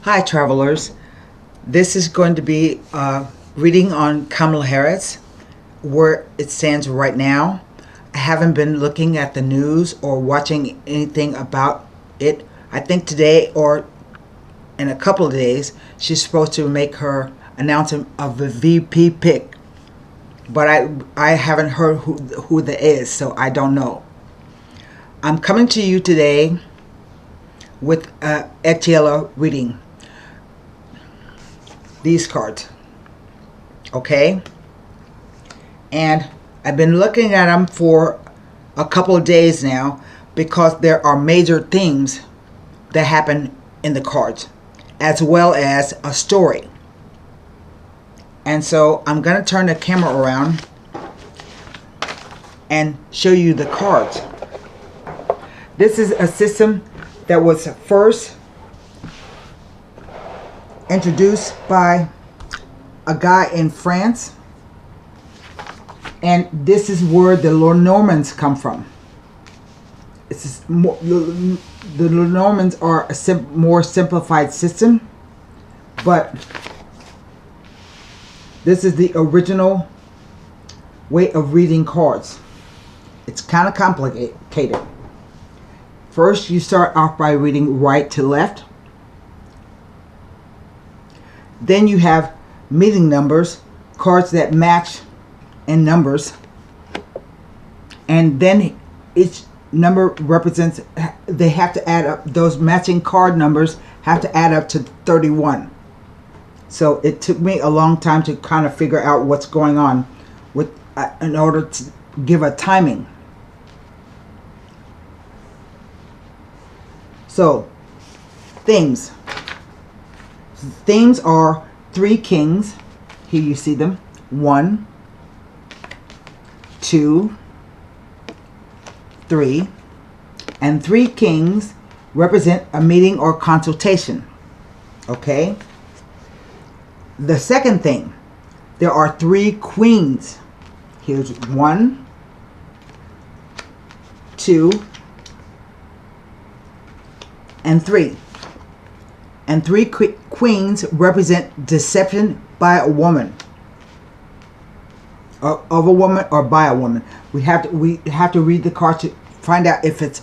Hi travelers, this is going to be a reading on Kamala Harris, where it stands right now. I haven't been looking at the news or watching anything about it. I think today or in a couple of days she's supposed to make her announcement of the VP pick, but I haven't heard who that is, so I don't know. I'm coming to you today with a HLT reading. These cards, okay, and I've been looking at them for a couple of days now because there are major themes that happen in the cards as well as a story. And so I'm going to turn the camera around and show you the cards. This is a system that was first introduced by a guy in France, and this is where the Lenormands come from. The Lenormands are a more simplified system, but this is the original way of reading cards. It's kind of complicated. First, you start off by reading right to left. Then you have meeting numbers, cards that match in numbers. And then each number represents, they have to add up, those matching card numbers have to add up to 31. So it took me a long time to kind of figure out what's going on with in order to give a timing. So, themes. Themes are 3 kings. Here you see them. 1, 2, 3. And 3 kings represent a meeting or consultation. Okay? The second thing, there are 3 queens. Here's 1, 2, and 3. And 3 queens represent deception by a woman, of a woman or by a woman. We have to read the card to find out if it's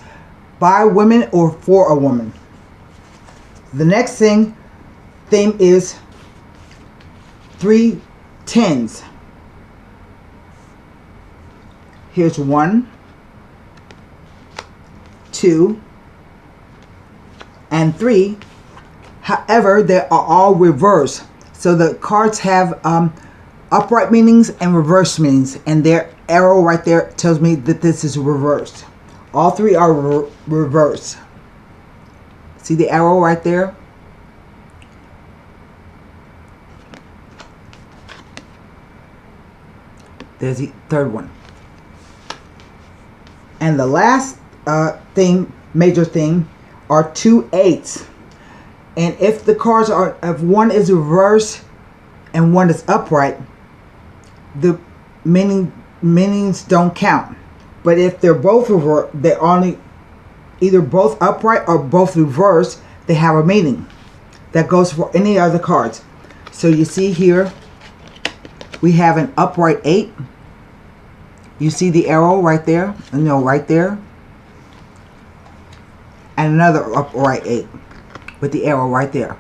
by women or for a woman. The next theme is 3 tens. Here's 1, 2, and 3. However, they are all reversed. So the cards have upright meanings and reverse meanings. And their arrow right there tells me that this is reversed. All 3 are reversed. See the arrow right there? There's the third one. And the last major thing, are 2 8s. And if the cards are, if one is reversed and one is upright, the meanings don't count. But if they're both reversed, they're only either both upright or both reversed, they have a meaning. That goes for any other cards. So you see here, we have an upright 8. You see the arrow right there? No, right there. And another upright 8. With the arrow right there.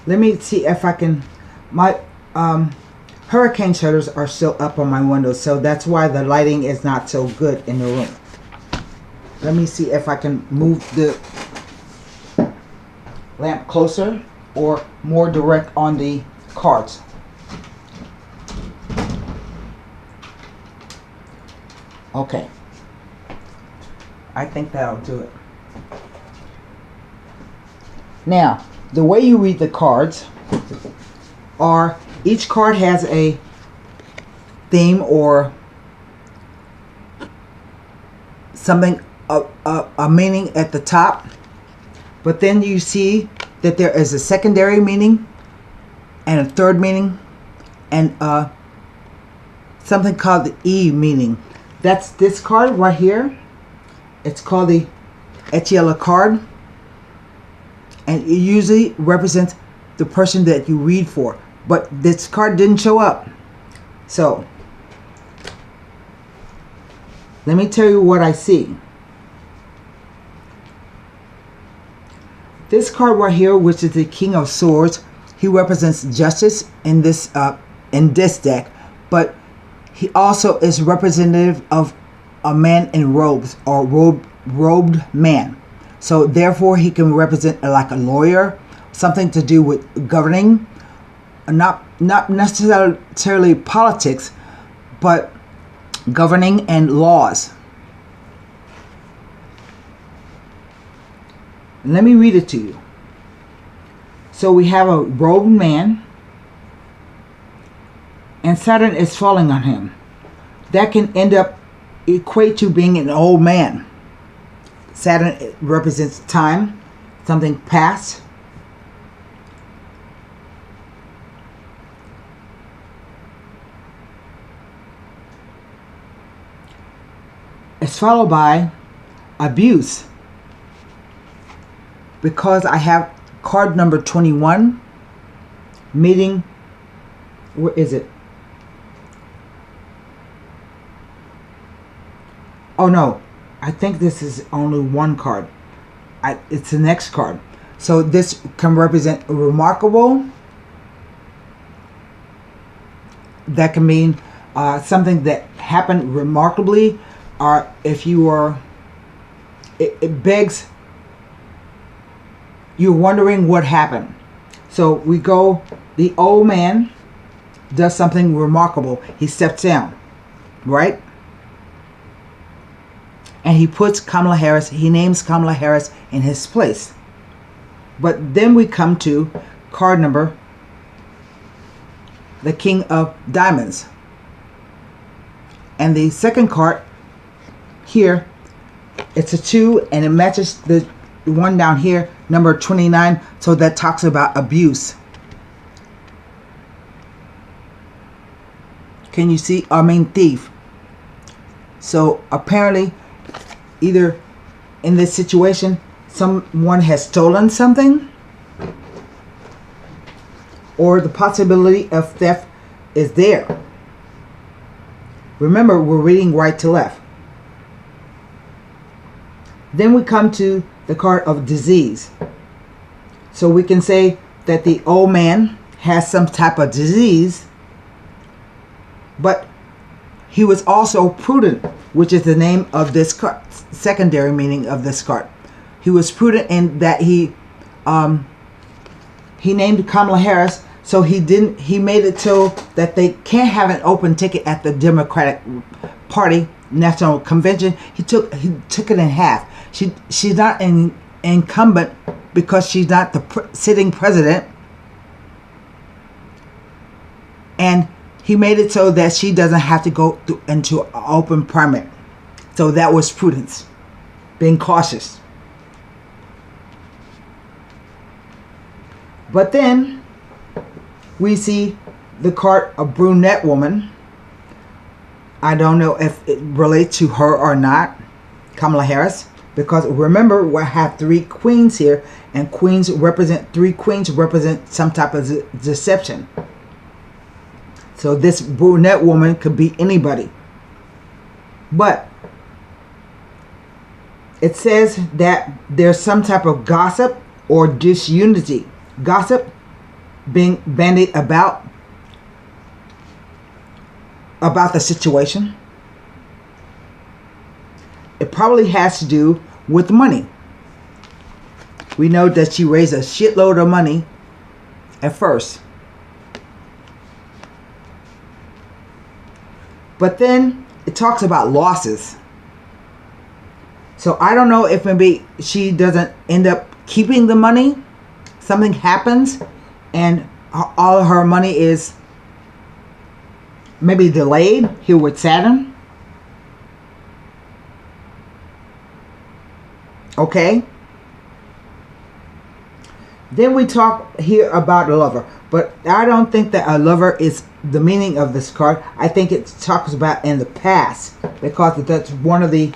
Let me see if I can. My hurricane shutters are still up on my windows, so that's why the lighting is not so good in the room. Let me see if I can move the lamp closer or more direct on the cards. Okay. I think that'll do it. Now, the way you read the cards are, each card has a theme or something, a meaning at the top. But then you see that there is a secondary meaning and a third meaning and something called the E meaning. That's this card right here. It's called the HLT card. and it usually represents the person that you read for. But this card didn't show up. So let me tell you what I see. This card right here, which is the King of Swords, he represents justice in this deck, but he also is representative of a man in robes, or robed man. So therefore he can represent like a lawyer, something to do with governing, not necessarily politics, but governing and laws. Let me read it to you. So we have a robed man, and Saturn is falling on him. That can end up equate to being an old man. Saturn represents time, something past. It's followed by abuse, because I have card number 21, meeting, where is it? Oh no, I think this is only one card. It's the next card. So this can represent remarkable. That can mean something that happened remarkably, or if you are, it begs, you're wondering what happened. So we go, the old man does something remarkable. He steps down, right? And he puts Kamala Harris, he names Kamala Harris in his place. But then we come to card number, the King of Diamonds. And the second card here, it's a 2, and it matches the one down here, number 29. So that talks about abuse. Can you see? I mean, thief. So apparently, either in this situation, someone has stolen something, or the possibility of theft is there. Remember, we're reading right to left. Then we come to the card of disease. So we can say that the old man has some type of disease, but he was also prudent, which is the name of this card, secondary meaning of this card. He was prudent in that he named Kamala Harris, so he made it so that they can't have an open ticket at the Democratic Party National Convention. He took it in half. She's not an incumbent because she's not the sitting president, and he made it so that she doesn't have to go into an open primary. So that was prudence, being cautious. But then we see the card of brunette woman. I don't know if it relates to her or not, Kamala Harris, because remember, we have 3 queens here, and three queens represent some type of deception. So this brunette woman could be anybody. But it says that there's some type of gossip or disunity. Gossip being bandied about the situation. It probably has to do with money. We know that she raised a shitload of money at first. But then it talks about losses. So I don't know if maybe she doesn't end up keeping the money. Something happens and all of her money is maybe delayed here with Saturn. Okay. Then we talk here about a lover. But I don't think that a lover is the meaning of this card. I think it talks about in the past, because that's one of the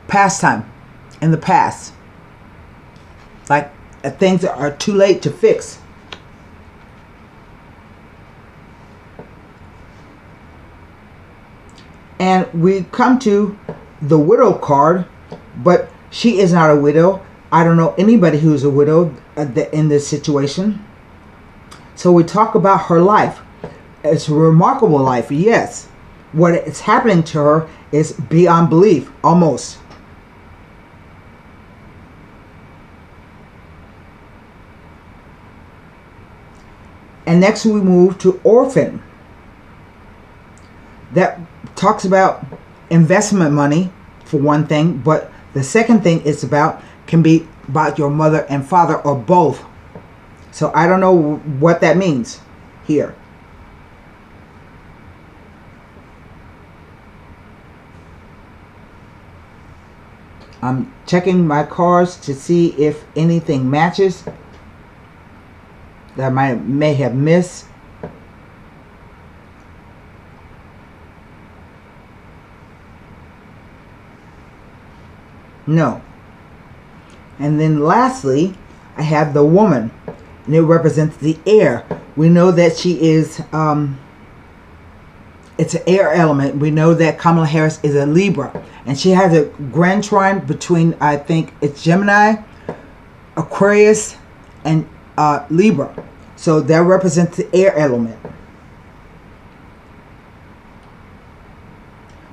pastime in the past. like things are too late to fix. And we come to the widow card, but she is not a widow. I don't know anybody who's a widow in this situation. So we talk about her life. It's a remarkable life, yes. What is happening to her is beyond belief, almost. And next we move to orphan. That talks about investment money for one thing, but the second thing is can be about your mother and father or both. So I don't know what that means here. I'm checking my cards to see if anything matches that I may have missed. No. And then lastly, I have the woman, and it represents the air. We know that she is, it's an air element. We know that Kamala Harris is a Libra, and she has a grand trine between, I think it's Gemini, Aquarius, and Libra. So that represents the air element.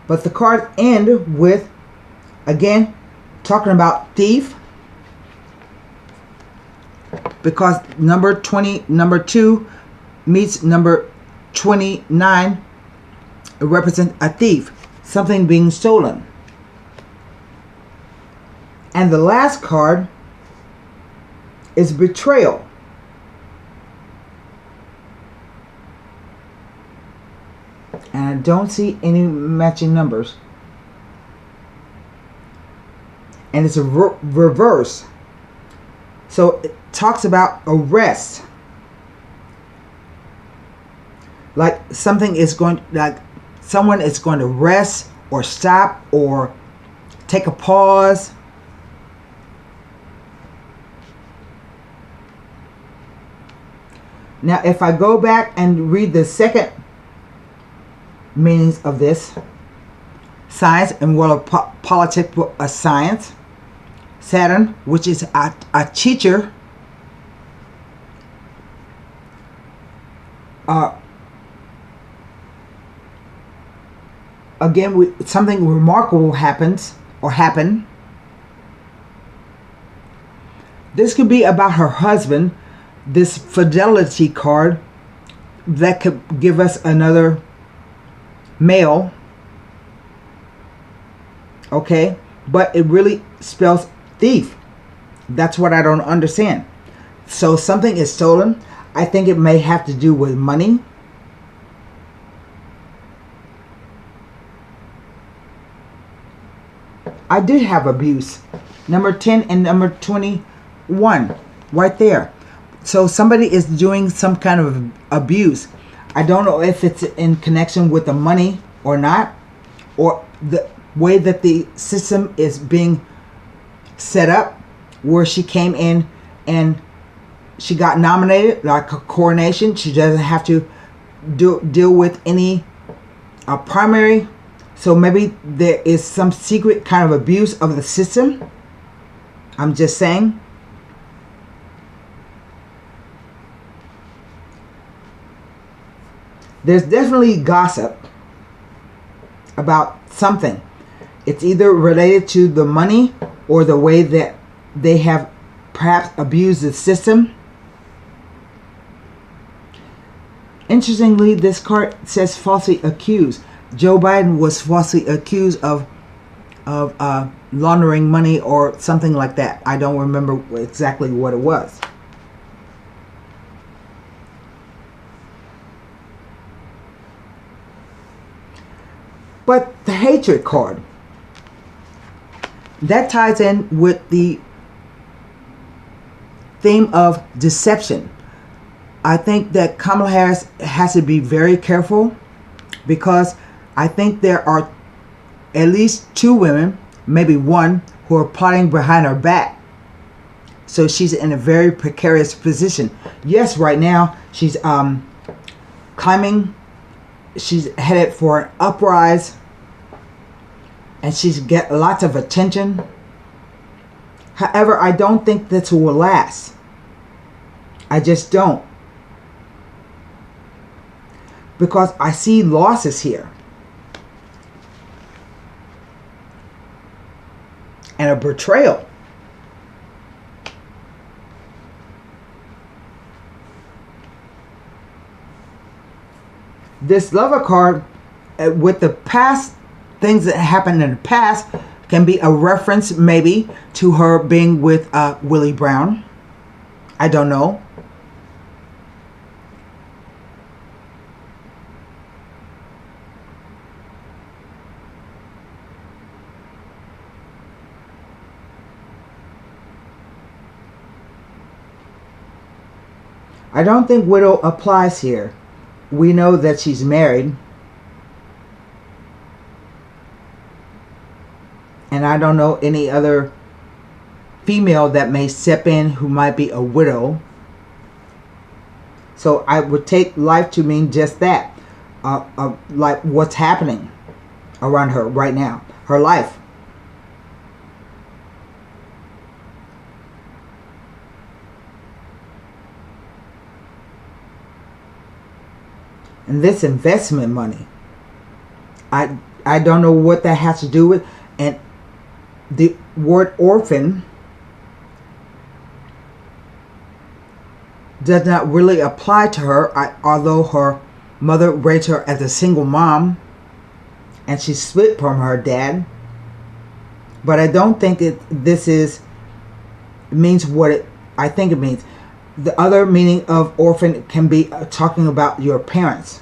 But the cards end with, again, talking about thief, because number 2 meets number 29. It represents a thief, something being stolen. And the last card is betrayal. And I don't see any matching numbers. And it's a reverse. So it talks about arrest. Like someone is going to rest or stop or take a pause. Now if I go back and read the second meanings of this, science and world of politics, a science. Saturn, which is a teacher, again, something remarkable happens or happen. This could be about her husband, this fidelity card that could give us another male. Okay, but it really spells thief. That's what I don't understand. So something is stolen. I think it may have to do with money. I did have abuse. Number 10 and number 21 right there. So somebody is doing some kind of abuse. I don't know if it's in connection with the money or not, or the way that the system is being set up, where she came in and she got nominated like a coronation. She doesn't have to deal with any primary. So maybe there is some secret kind of abuse of the system. I'm just saying. There's definitely gossip about something. It's either related to the money or the way that they have perhaps abused the system. Interestingly, this card says falsely accused. Joe Biden was falsely accused of laundering money or something like that. I don't remember exactly what it was. But the hatred card, that ties in with the theme of deception. I think that Kamala Harris has to be very careful, because I think there are at least 2 women, maybe 1, who are plotting behind her back. So she's in a very precarious position. Yes, right now she's climbing. She's headed for an uprise. And she's get lots of attention. However, I don't think this will last. I just don't. Because I see losses here. And a betrayal. This Lover card, with the past things that happened in the past, can be a reference maybe to her being with Willie Brown. I don't know. I don't think widow applies here. We know that she's married. And I don't know any other female that may step in who might be a widow. So I would take life to mean just that. Like what's happening around her right now. Her life. And this investment money, I don't know what that has to do with. And the word orphan does not really apply to her, although her mother raised her as a single mom and she split from her dad. But I don't think this means what I think it means. The other meaning of orphan can be talking about your parents.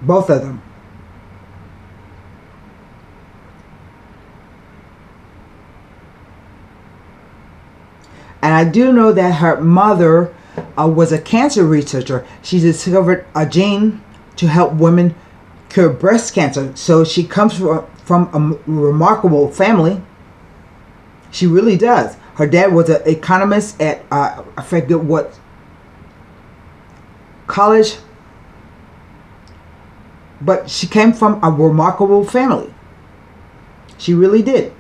Both of them. And I do know that her mother was a cancer researcher. She discovered a gene to help women cure breast cancer. So she comes from a remarkable family. She really does. Her dad was an economist at, I forget what college. But she came from a remarkable family. She really did.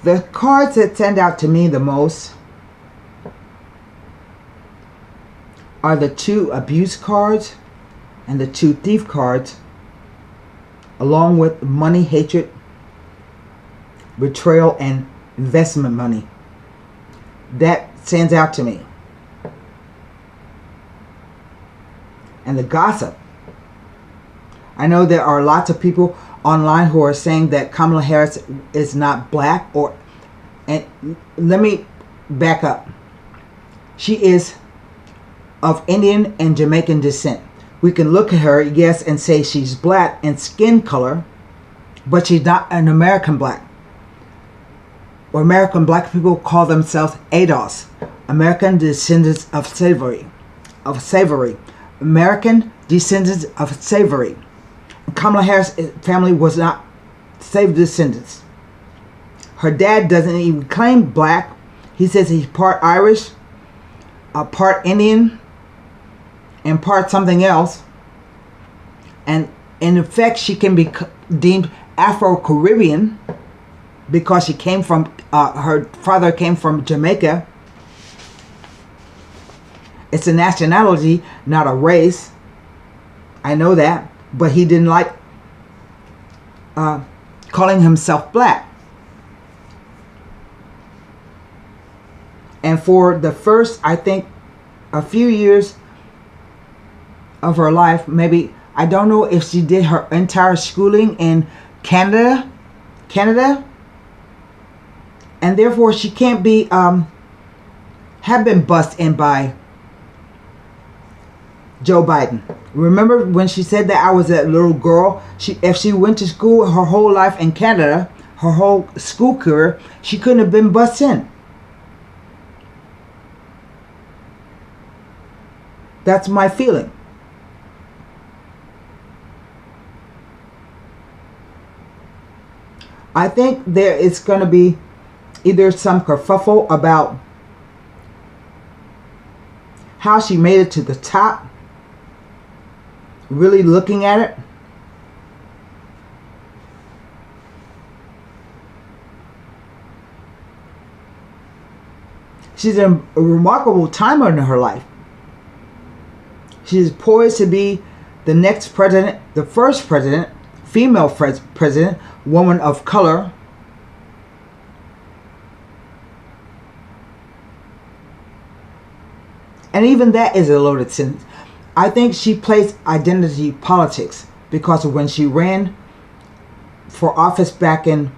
The cards that stand out to me the most are the 2 abuse cards and the 2 thief cards, along with money, hatred, betrayal, and investment money. That stands out to me. And the gossip. I know there are lots of people online who are saying that Kamala Harris is not black, and let me back up. She is of Indian and Jamaican descent. We can look at her, yes, and say she's black in skin color, but she's not an American black. Or American black people call themselves ADOS, American descendants of slavery. American descendants of slavery. Kamala Harris' family was not slave descendants. Her dad doesn't even claim black. He says he's part Irish, part Indian, and part something else. And in effect, she can be deemed Afro-Caribbean because she came from, her father came from Jamaica. It's a nationality, not a race. I know that. But he didn't like calling himself black. And for the first, I think, a few years of her life, maybe, I don't know if she did her entire schooling in Canada, and therefore she can't be, have been bussed in by Joe Biden. Remember when she said that I was a little girl? If she went to school her whole life in Canada, her whole school career, she couldn't have been bussed in. That's my feeling. I think there is going to be either some kerfuffle about how she made it to the top, really looking at it. She's in a remarkable time in her life. She's poised to be the next president, the first president, female president, woman of color. And even that is a loaded sentence. I think she plays identity politics because when she ran for office back in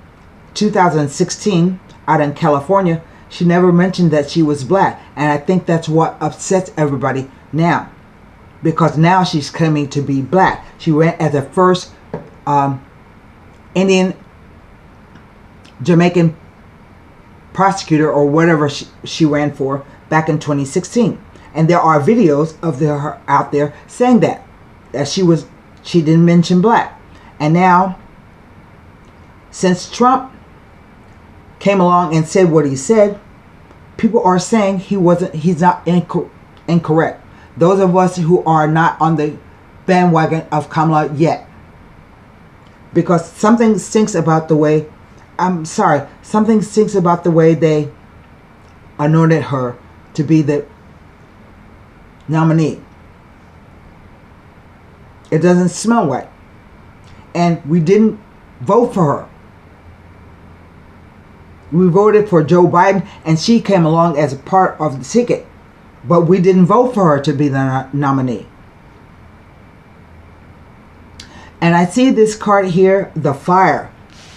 2016 out in California, she never mentioned that she was black. And I think that's what upsets everybody now. Because now she's claiming to be black. She ran as the first Indian Jamaican prosecutor or whatever she ran for back in 2016. And there are videos of her out there saying that she didn't mention black. And now, since Trump came along and said what he said, people are saying he's not incorrect. Those of us who are not on the bandwagon of Kamala yet. Because something stinks about the way, something stinks about the way they anointed her to be the nominee. It doesn't smell right. And we didn't vote for her. We voted for Joe Biden and she came along as a part of the ticket. But we didn't vote for her to be the nominee. And I see this card here, the fire,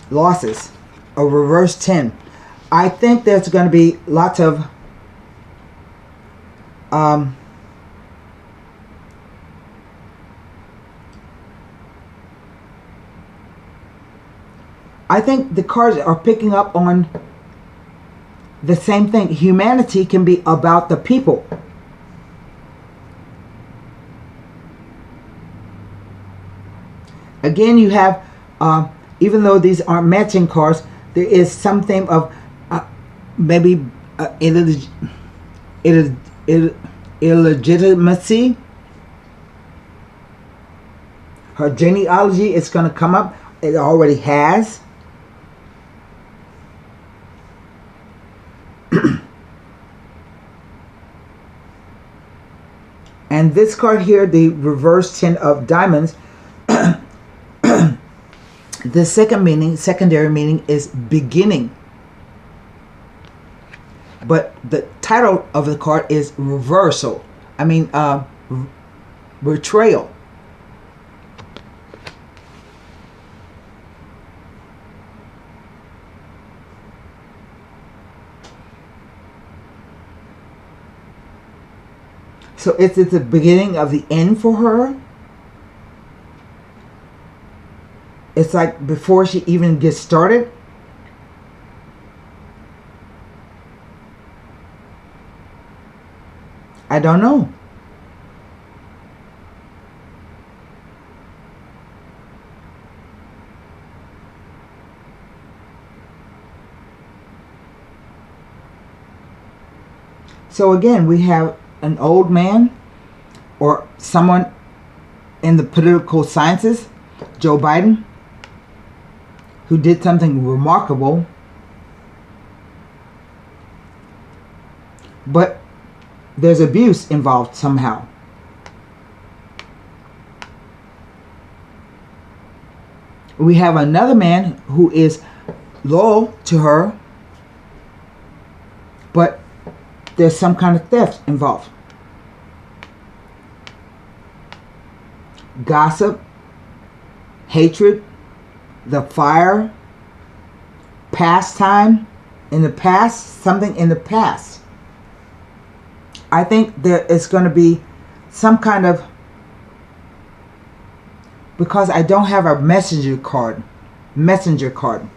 losses, a reverse 10. I think there's going to be lots of I think the cards are picking up on the same thing. Humanity can be about the people. Again, you have, even though these aren't matching cards, there is some theme of maybe illegitimacy. Her genealogy is going to come up. It already has. And this card here, the reverse 10 of diamonds, the secondary meaning is beginning. But the title of the card is reversal. Betrayal. So is it the beginning of the end for her? It's like before she even gets started. I don't know. So again, we have an old man or someone in the political sciences, Joe Biden, who did something remarkable, but there's abuse involved somehow. We have another man who is loyal to her, but there's some kind of theft involved. Gossip, hatred, the fire, pastime, in the past, something in the past. I think there is going to be some kind of because I don't have a messenger card. Messenger card.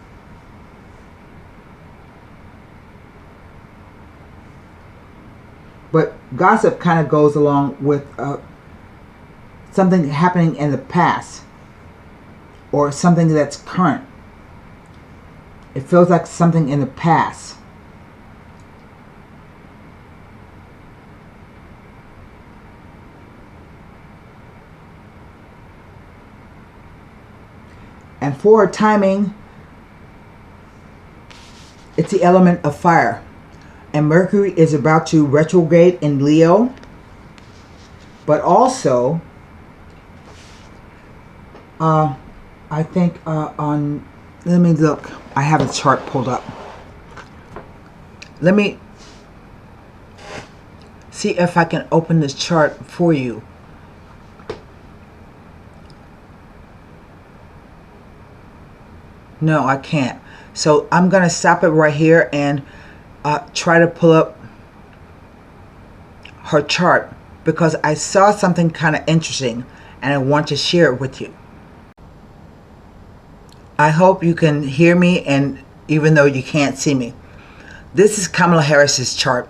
But gossip kind of goes along with something happening in the past or something that's current. It feels like something in the past. And for timing, it's the element of fire. And Mercury is about to retrograde in Leo. But also, I think on, let me look. I have a chart pulled up. Let me see if I can open this chart for you. No, I can't. So I'm going to stop it right here and try to pull up her chart because I saw something kind of interesting and I want to share it with you. I hope you can hear me, and even though you can't see me. This is Kamala Harris's chart.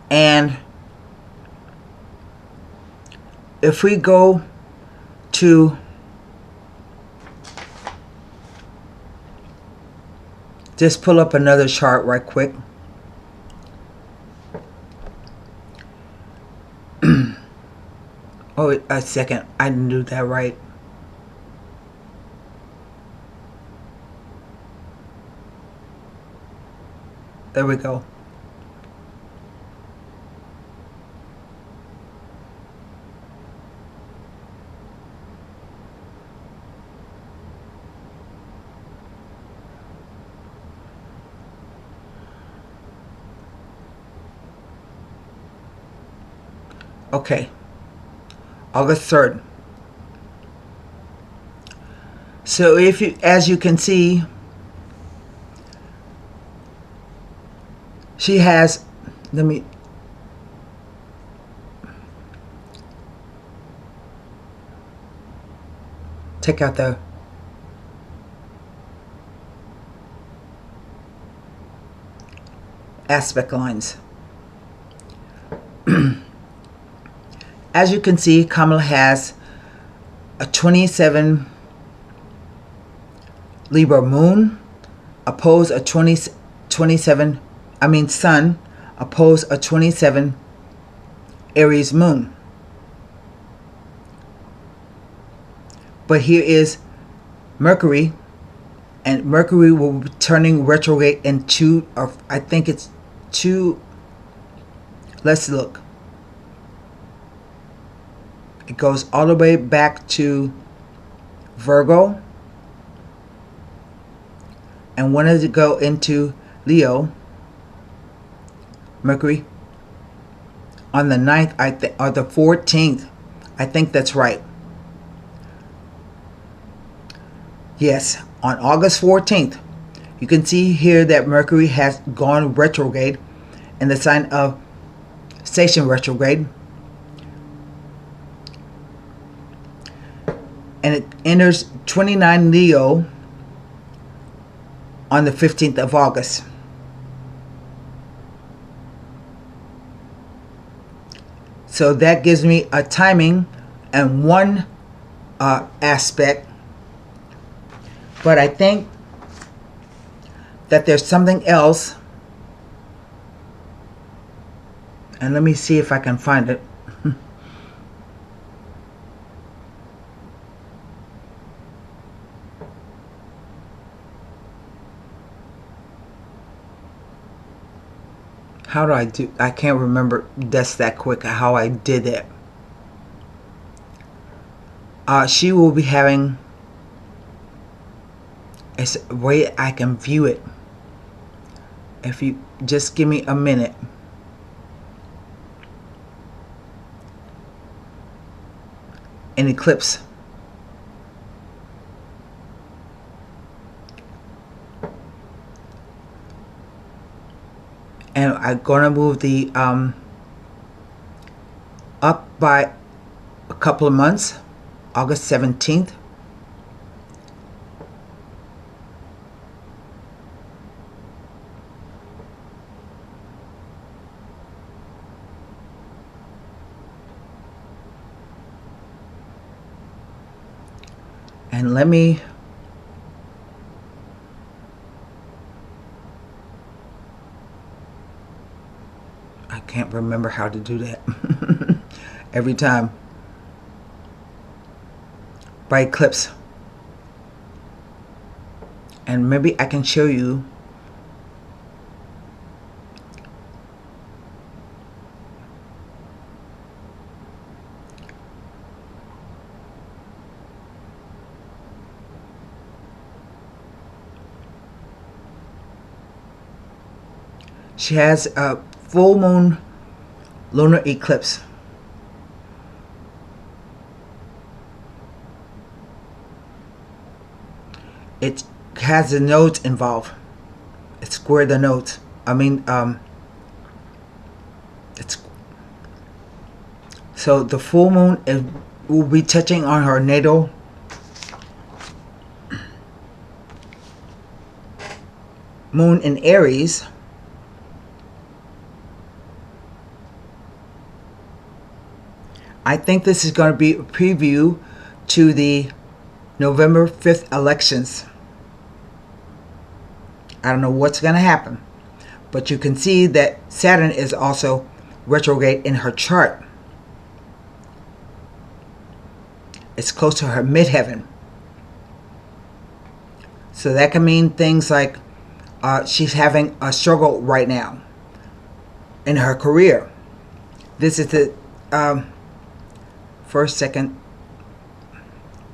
And if we go to just pull up another chart right quick. Oh, a second. I didn't do that right. There we go. Okay. August 3rd. So if you, as you can see, she has, let me, take out the aspect lines. As you can see, Kamala has a 27 Libra moon, oppose a 27, I mean sun, oppose a 27 Aries moon. But here is Mercury, and Mercury will be turning retrograde in two, or I think it's two, let's look. It goes all the way back to Virgo. And when does it go into Leo? Mercury. On the 9th, or the 14th. I think that's right. Yes, on August 14th. You can see here that Mercury has gone retrograde in the sign of station retrograde. And it enters 29 Leo on the 15th of August. So that gives me a timing and one aspect. But I think that there's something else. And let me see if I can find it. How do I do? I can't remember just that quick how I did it. She will be having a way I can view it. If you just give me a minute. An eclipse. And I'm gonna move the up by a couple of months, August 17th. And let me I can't remember how to do that every time. By eclipse. And maybe I can show you she has a full moon lunar eclipse. It has the nodes involved. It squared the nodes. I mean, it's so the full moon will be touching on her natal moon in Aries. I think this is going to be a preview to the November 5th elections. I don't know what's going to happen, but you can see that Saturn is also retrograde in her chart. It's close to her midheaven. So that can mean things like she's having a struggle right now in her career. This is the 1st, 2nd,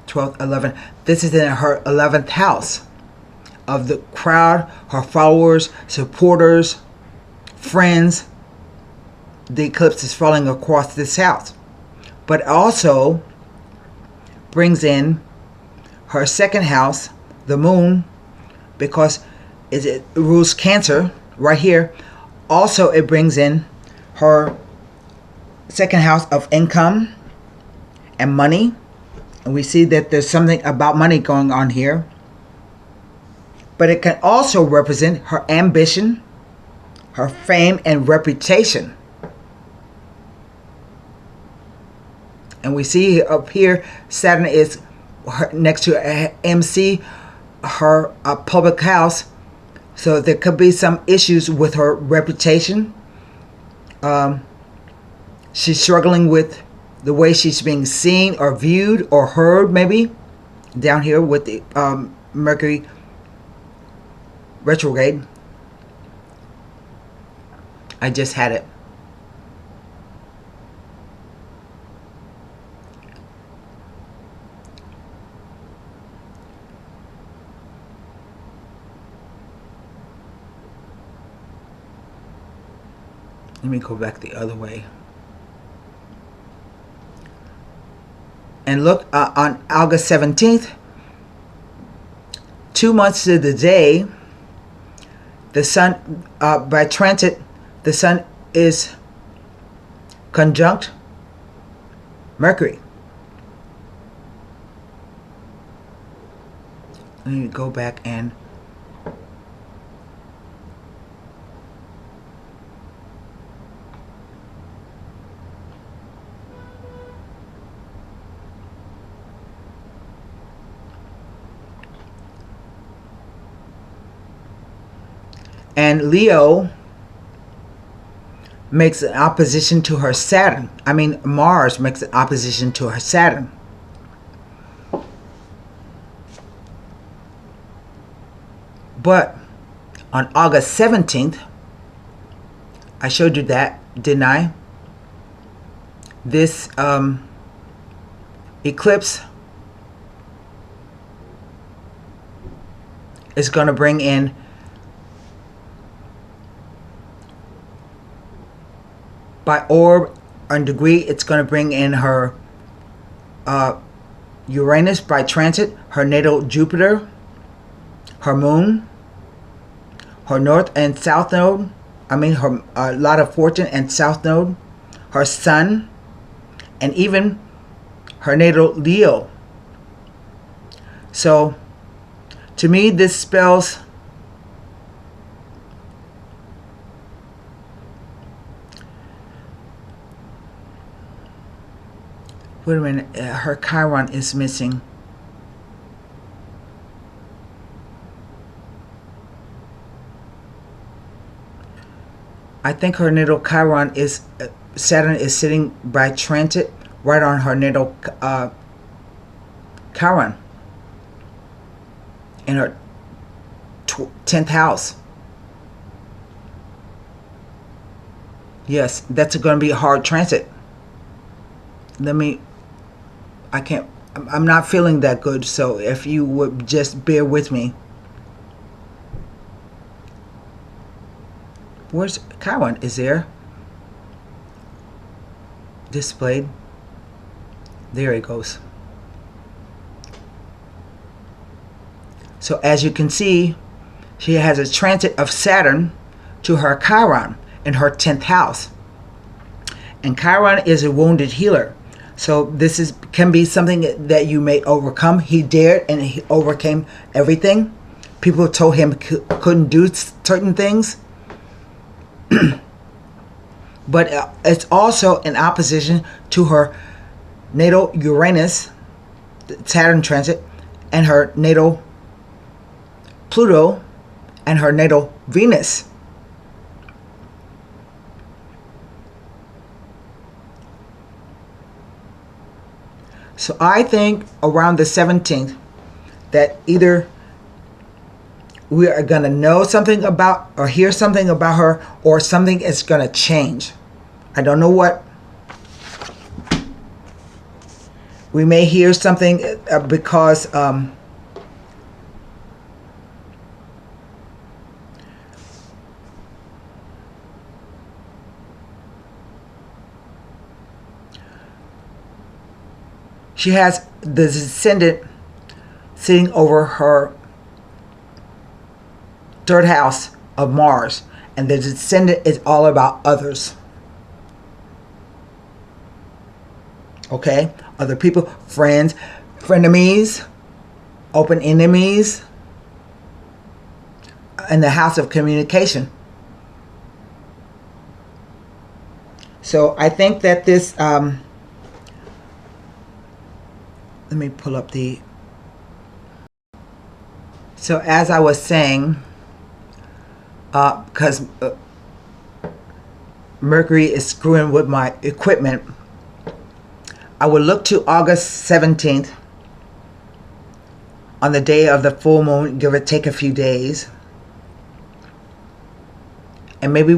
12th, 11th. This is in her 11th house of the crowd, her followers, supporters, friends. The eclipse is falling across this house. But also brings in her second house, the moon, because it rules Cancer right here. Also, it brings in her second house of income and money. And we see that there's something about money going on here. But it can also represent her ambition, her fame and reputation. And we see up here, Saturn is next to MC, her public house. So there could be some issues with her reputation. She's struggling with the way she's being seen or viewed or heard, maybe. Down here with the Mercury retrograde. I just had it. Let me go back the other way. And look, on August 17th, 2 months to the day, the sun, by transit, the sun is conjunct Mercury. Let me go back and Leo makes an opposition to her Saturn. I mean, Mars makes an opposition to her Saturn. But on August 17th, I showed you that, didn't I? This eclipse is going to bring in by orb and degree, it's going to bring in her Uranus by transit, her natal Jupiter, her moon, her north and south node, I mean her lot of fortune and south node, her sun, and even her natal Leo. So to me, this spells wait a minute, her Chiron is missing. I think her natal Chiron is, Saturn is sitting by transit right on her natal Chiron in her 10th house. Yes, that's going to be a hard transit. I'm not feeling that good, so if you would just bear with me. Where's Chiron? Is there displayed? There it goes. So as you can see, she has a transit of Saturn to her Chiron in her 10th house. And Chiron is a wounded healer. So this can be something that you may overcome. He dared and he overcame everything. People told him couldn't do certain things. But it's also in opposition to her natal Uranus, Saturn transit, and her natal Pluto, and her natal Venus. So I think around the 17th that either we are going to know something about or hear something about her, or something is going to change. I don't know what. We may hear something because she has the descendant sitting over her 3rd house of Mars, and the descendant is all about others. Okay? Other people, friends, frenemies, open enemies, in the house of communication. So I think that this, let me pull up the, so as I was saying, because Mercury is screwing with my equipment, I will look to August 17th on the day of the full moon, give or take a few days. And maybe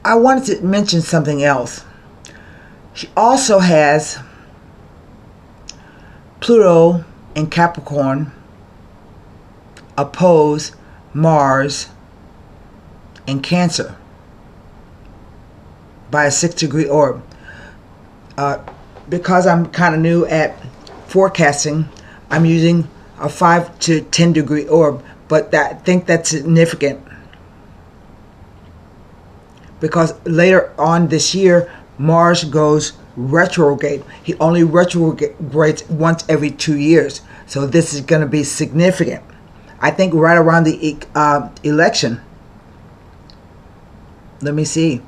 I wanted to mention something else. She also has Pluto in Capricorn oppose Mars in Cancer by a 6-degree orb. Because I'm kind of new at forecasting, I'm using a 5 to 10 degree orb, but I think that's significant because later on this year, Mars goes retrograde. He only retrogrades once every 2 years, so this is going to be significant. I think right around the election. Let me see.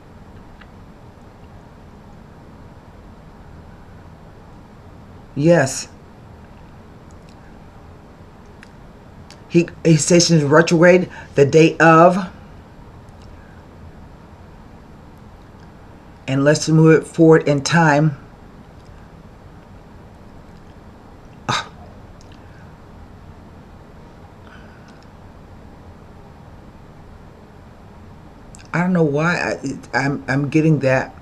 Yes. He stations retrograde the day of. And let's move it forward in time. I don't know why I'm getting that.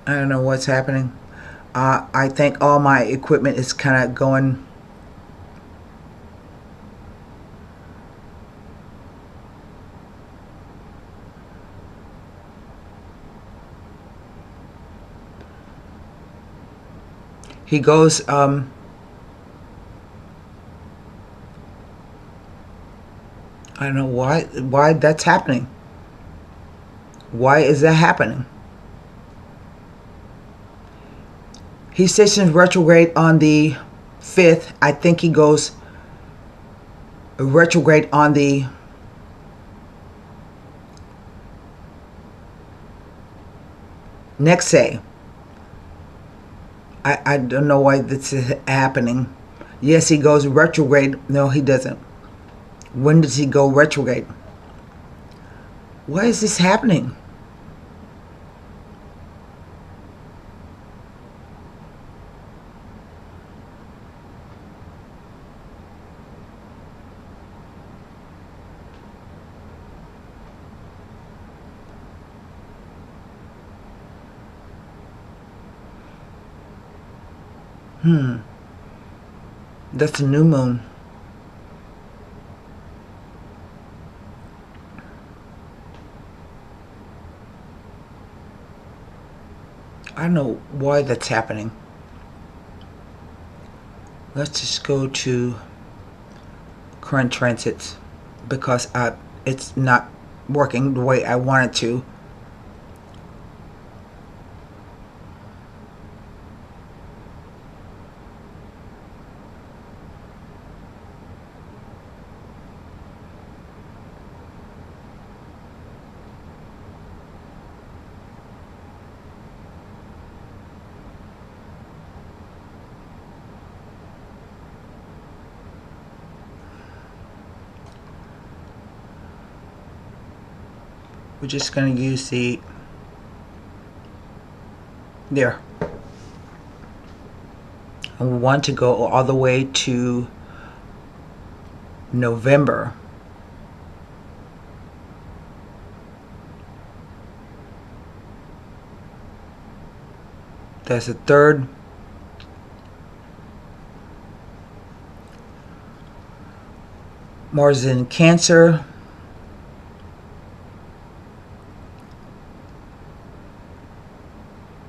I don't know what's happening. I think all my equipment is kind of going. He goes. I don't know why that's happening. Why is that happening? He stations retrograde on the 5th. I think he goes retrograde on the next day. I don't know why this is happening. Yes, he goes retrograde. No, he doesn't. When does he go retrograde? Why is this happening? That's a new moon. I don't know why that's happening. Let's just go to current transits because it's not working the way I want it to. We're just going to use there. And we want to go all the way to November. That's the 3rd. Mars is in Cancer.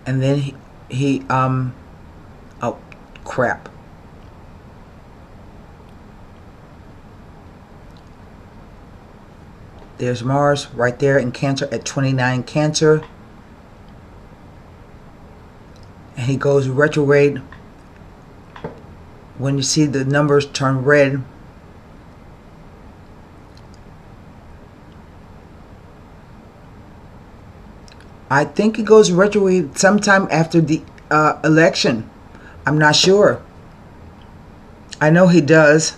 And then he oh crap. There's Mars right there in Cancer at 29 Cancer. And he goes retrograde. When you see the numbers turn red, I think he goes retrograde sometime after the election. I'm not sure. I know he does,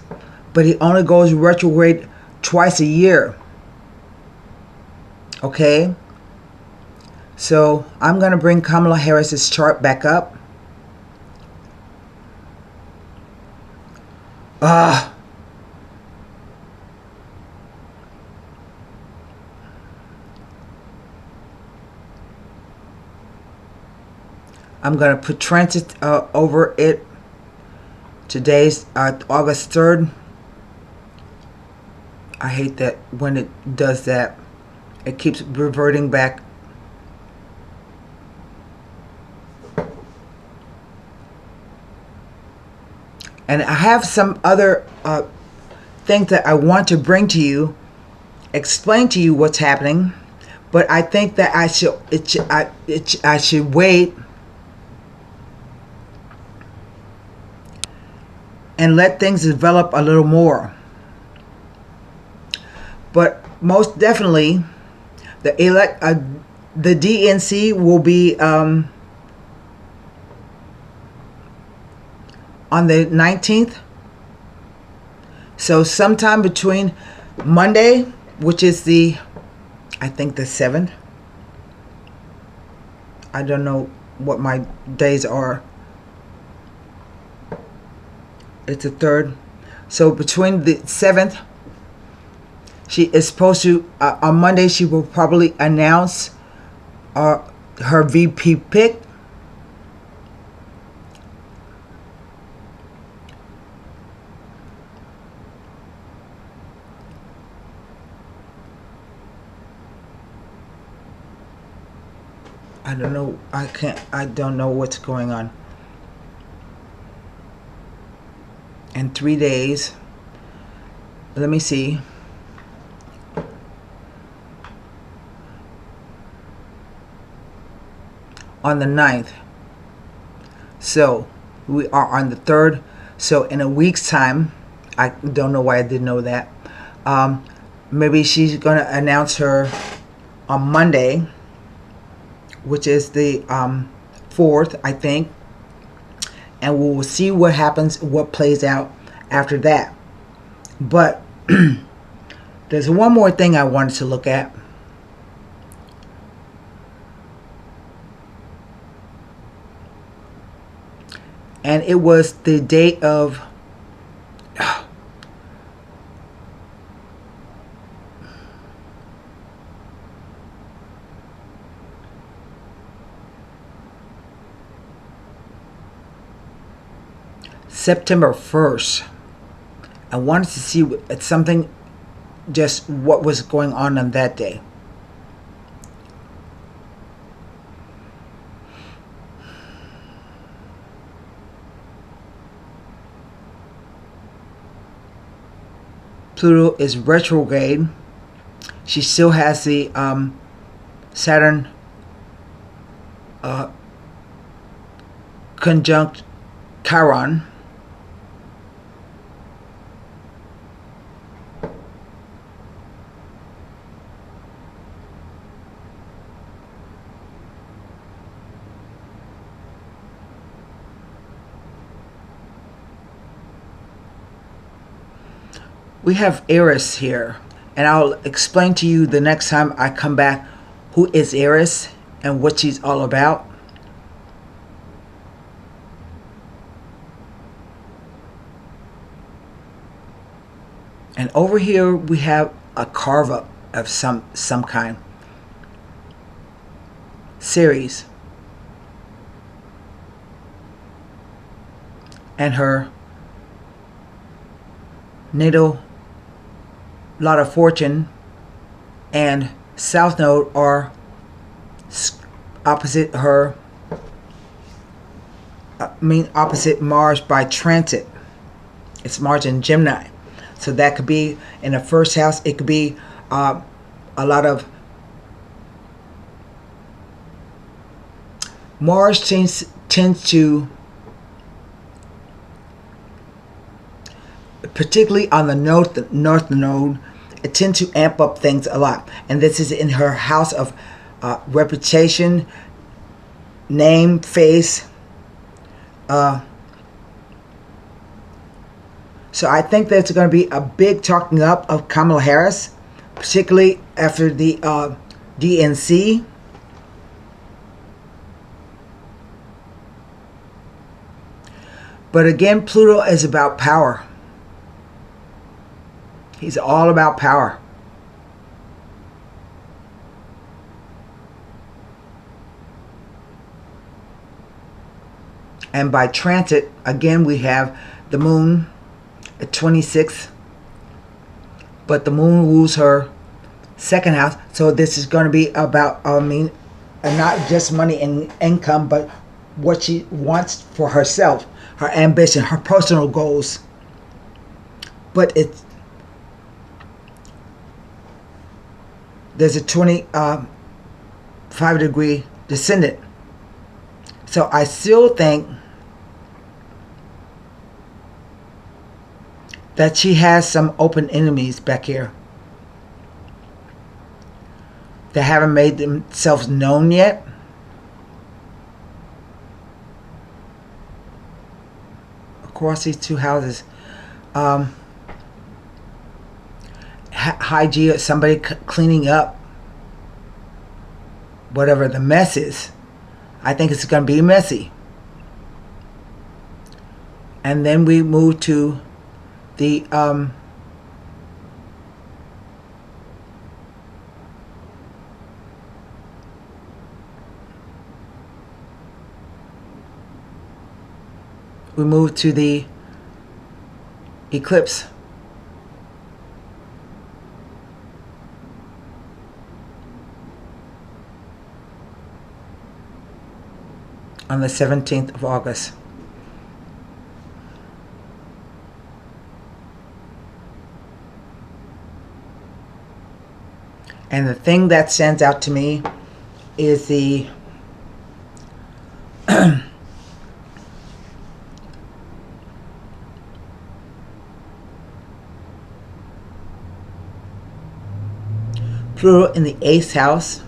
but he only goes retrograde twice a year. Okay? So I'm going to bring Kamala Harris's chart back up. I'm going to put transit over it. Today's August 3rd. I hate that when it does that. It keeps reverting back. And I have some other things that I want to bring to you, explain to you what's happening. But I think that I should wait and let things develop a little more. But most definitely, the DNC will be on the 19th. So sometime between Monday, which is I think the 7th. I don't know what my days are. It's the 3rd. So between the 7th, she is supposed to, on Monday, she will probably announce her VP pick. I don't know. I don't know what's going on. In 3 days, let me see. on the 9th. So we are on the 3rd. So in a week's time, I don't know why I didn't know that. Maybe she's going to announce her on Monday, which is the 4th, I think. And we'll see what happens, what plays out after that. But there's one more thing I wanted to look at. And it was the date of September 1st. I wanted to see something, just what was going on that day. Pluto is retrograde. She still has the Saturn conjunct Chiron. We have Aries here, and I'll explain to you the next time I come back who is Aries and what she's all about. And over here we have a carve up of some kind. Ceres and her natal lot of fortune and south node are opposite her, opposite Mars by transit. It's Mars in Gemini, so that could be in the first house. It could be a lot of Mars tends to, particularly on the north node, it tends to amp up things a lot. And this is in her house of reputation, name, face. So I think there's going to be a big talking up of Kamala Harris, particularly after the DNC. But again, Pluto is about power. He's all about power. And by transit, again, we have the moon at 26th. But the moon rules her second house. So this is going to be about, not just money and income, but what she wants for herself, her ambition, her personal goals. But there's a 25-degree descendant. So I still think that she has some open enemies back here that haven't made themselves known yet. Across these two houses. Hygiene, somebody cleaning up whatever the mess is. I think it's going to be messy. And then we move to the eclipse. On the 17th of August. And the thing that stands out to me is the Pluto in the 8th house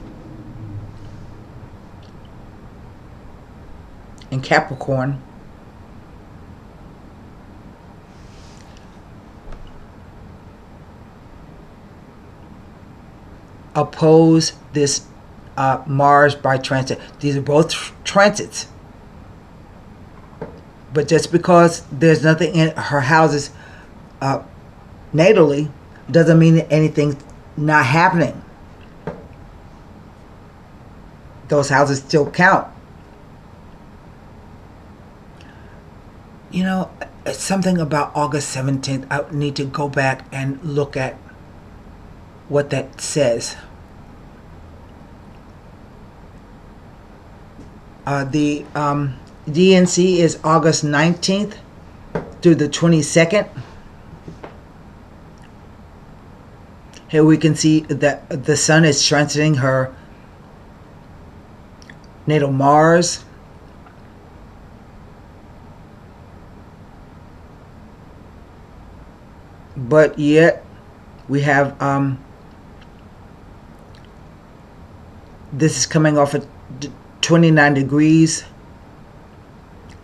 in Capricorn. Oppose this Mars by transit. These are both transits. But just because there's nothing in her houses natally doesn't mean that anything's not happening. Those houses still count. You know, it's something about August 17th. I need to go back and look at what that says. The DNC is August 19th through the 22nd. Here we can see that the sun is transiting her natal Mars. But yet we have this is coming off at 29 degrees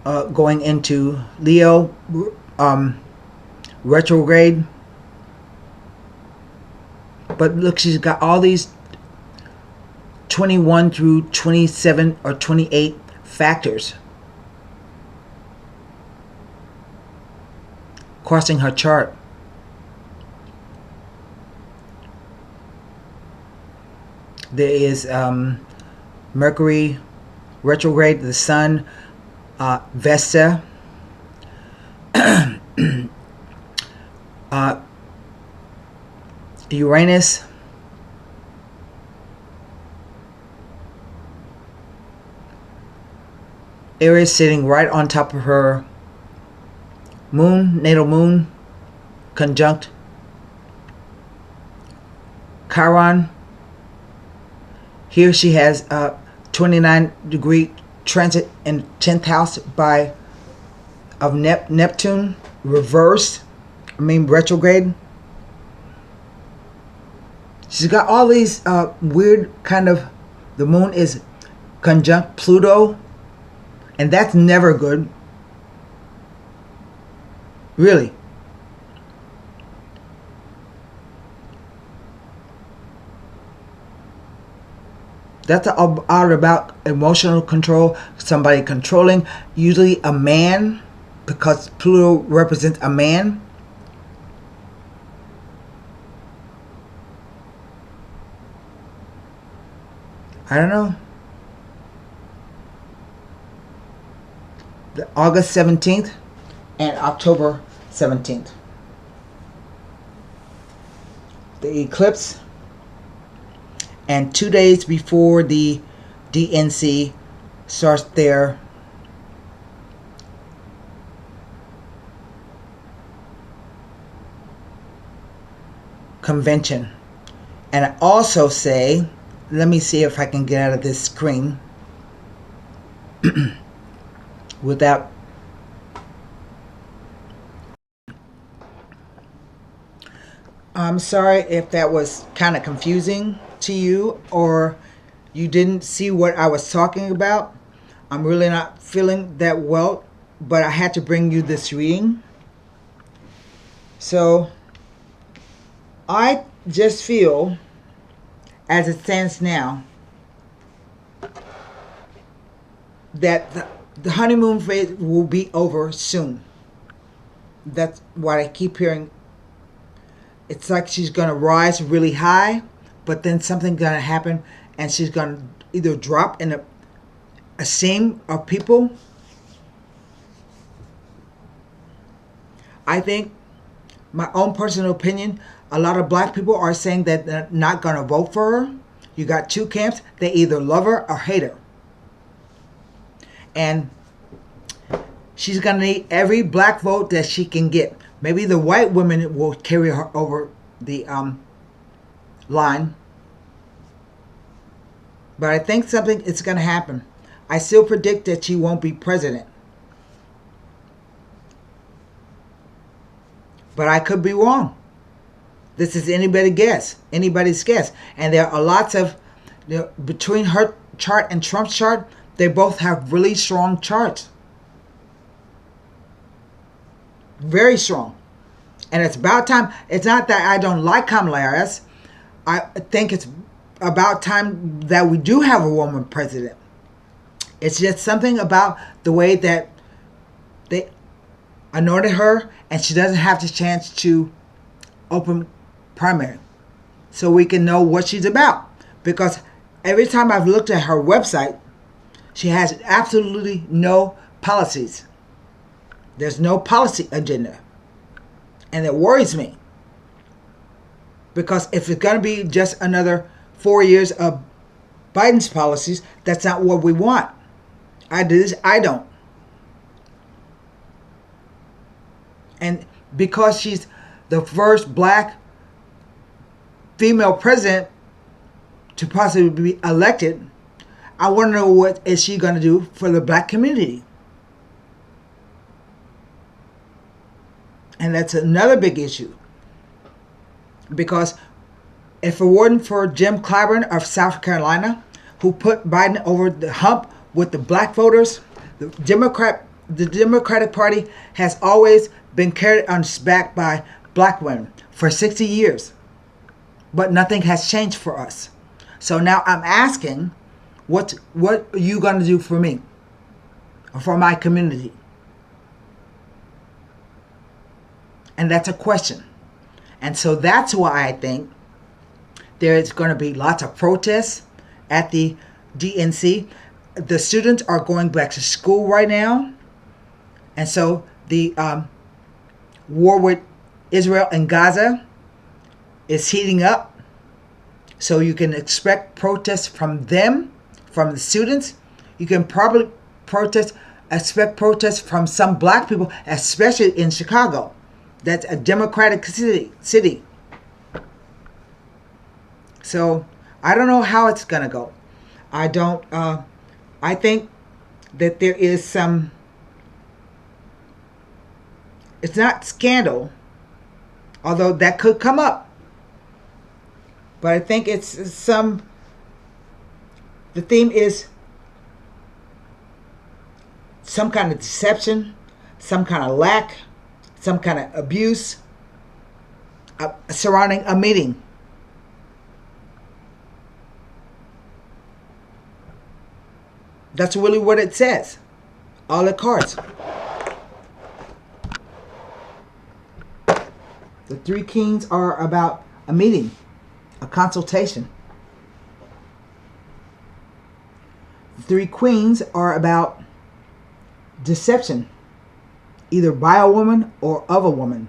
going into Leo retrograde. But look, she's got all these 21 through 27 or 28 factors crossing her chart. There is Mercury retrograde, the Sun, Vesta, Uranus, Aries sitting right on top of her moon, natal moon, conjunct Chiron. Here she has 29 degree transit in 10th house of Neptune, retrograde. She's got all these weird kind of, the moon is conjunct Pluto, and that's never good. Really. That's all about emotional control, somebody controlling, usually a man, because Pluto represents a man. I don't know. The August 17th and October 17th. The eclipse. And 2 days before the DNC starts their convention. And I also say, let me see if I can get out of this screen without I'm sorry if that was kind of confusing to you or you didn't see what I was talking about. I'm really not feeling that well, but I had to bring you this reading. So I just feel, as it stands now, that the honeymoon phase will be over soon. That's what I keep hearing. It's like she's going to rise really high, but then something's going to happen and she's going to either drop in a seam of people. I think, my own personal opinion, a lot of black people are saying that they're not going to vote for her. You got two camps. They either love her or hate her. And she's going to need every black vote that she can get. Maybe the white women will carry her over the line. But I think something is going to happen. I still predict that she won't be president. But I could be wrong. This is anybody's guess. And there are lots of, between her chart and Trump's chart, they both have really strong charts. Very strong. And it's about time. It's not that I don't like Kamala Harris. I think it's about time that we do have a woman president. It's just something about the way that they anointed her, and she doesn't have the chance to open primary, so we can know what she's about. Because every time I've looked at her website, she has absolutely no policies. There's no policy agenda. And it worries me. Because if it's going to be just another 4 years of Biden's policies, that's not what we want. I don't. And because she's the first black female president to possibly be elected, I want to know what is she going to do for the black community. And that's another big issue. Because if it weren't for Jim Clyburn of South Carolina, who put Biden over the hump with the black voters, the Democratic Party has always been carried on its back by black women for 60 years. But nothing has changed for us. So now I'm asking, what are you going to do for me? Or for my community? And that's a question. And so that's why I think there is going to be lots of protests at the DNC. The students are going back to school right now. And so the war with Israel and Gaza is heating up. So you can expect protests from them, from the students. You can probably expect protests from some black people, especially in Chicago. That's a Democratic city. So I don't know how it's going to go. I think that there is some, it's not scandal, although that could come up. But I think it's the theme is some kind of deception, some kind of lack, some kind of abuse surrounding a meeting. That's really what it says. All the cards. The three kings are about a meeting, a consultation. The three queens are about deception, either by a woman or of a woman.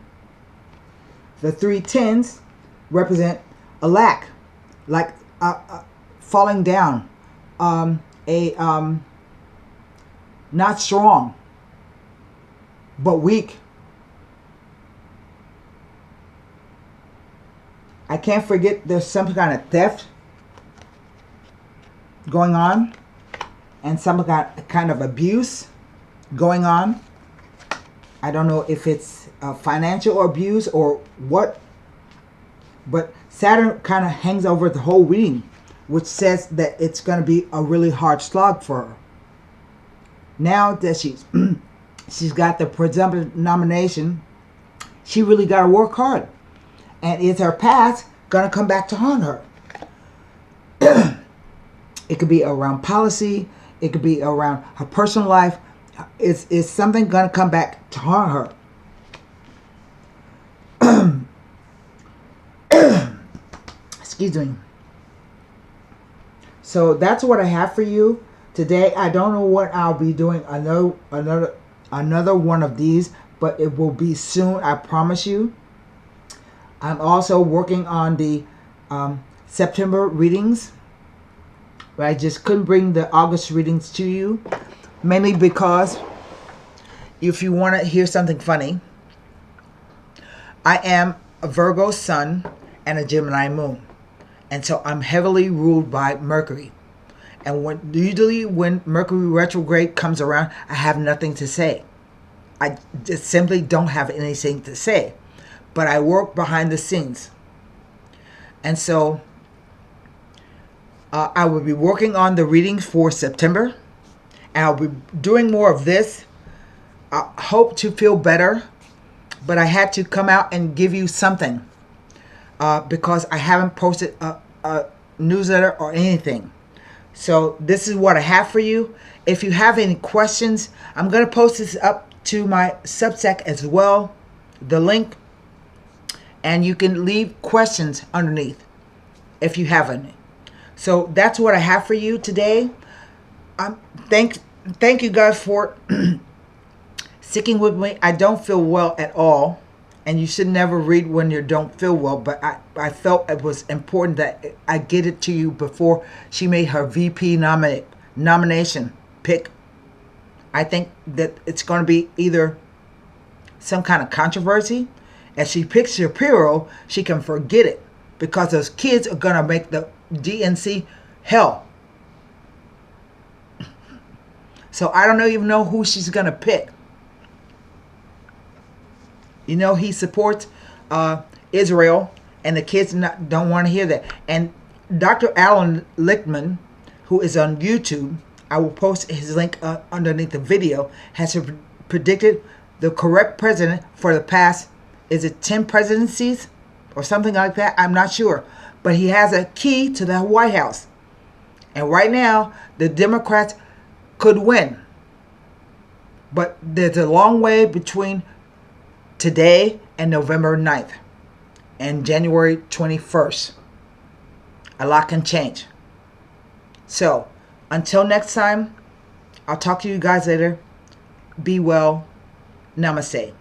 The three tens represent a lack, like falling down, not strong, but weak. I can't forget there's some kind of theft going on and some kind of abuse going on. I don't know if it's financial abuse or what, but Saturn kind of hangs over the whole reading, which says that it's going to be a really hard slog for her. Now that she's got the presumptive nomination, she really got to work hard. And is her past going to come back to haunt her? It could be around policy. It could be around her personal life. Is something going to come back to haunt her? Excuse me. So that's what I have for you today. I don't know what I'll be doing another one of these, but it will be soon, I promise you. I'm also working on the September readings, but I just couldn't bring the August readings to you, mainly because if you want to hear something funny, I am a Virgo sun and a Gemini moon, and so I'm heavily ruled by Mercury. And usually when Mercury retrograde comes around, I have nothing to say. I just simply don't have anything to say. But I work behind the scenes. And so I will be working on the readings for September. And I'll be doing more of this. I hope to feel better. But I had to come out and give you something. Because I haven't posted a newsletter or anything. So this is what I have for you. If you have any questions, I'm going to post this up to my Substack as well, the link. And you can leave questions underneath if you have any. So that's what I have for you today. Thank you guys for sticking with me. I don't feel well at all. And you should never read when you don't feel well. But I felt it was important that I get it to you before she made her VP nomination pick. I think that it's going to be either some kind of controversy. If she picks Shapiro, she can forget it. Because those kids are going to make the DNC hell. So I don't even know who she's going to pick. You know, he supports Israel, and the kids don't want to hear that. And Dr. Allan Lichtman, who is on YouTube, I will post his link underneath the video, has predicted the correct president for the past, is it 10 presidencies or something like that? I'm not sure. But he has a key to the White House. And right now, the Democrats could win. But there's a long way between today and November 9th and January 21st. A lot can change. So, until next time, I'll talk to you guys later. Be well. Namaste.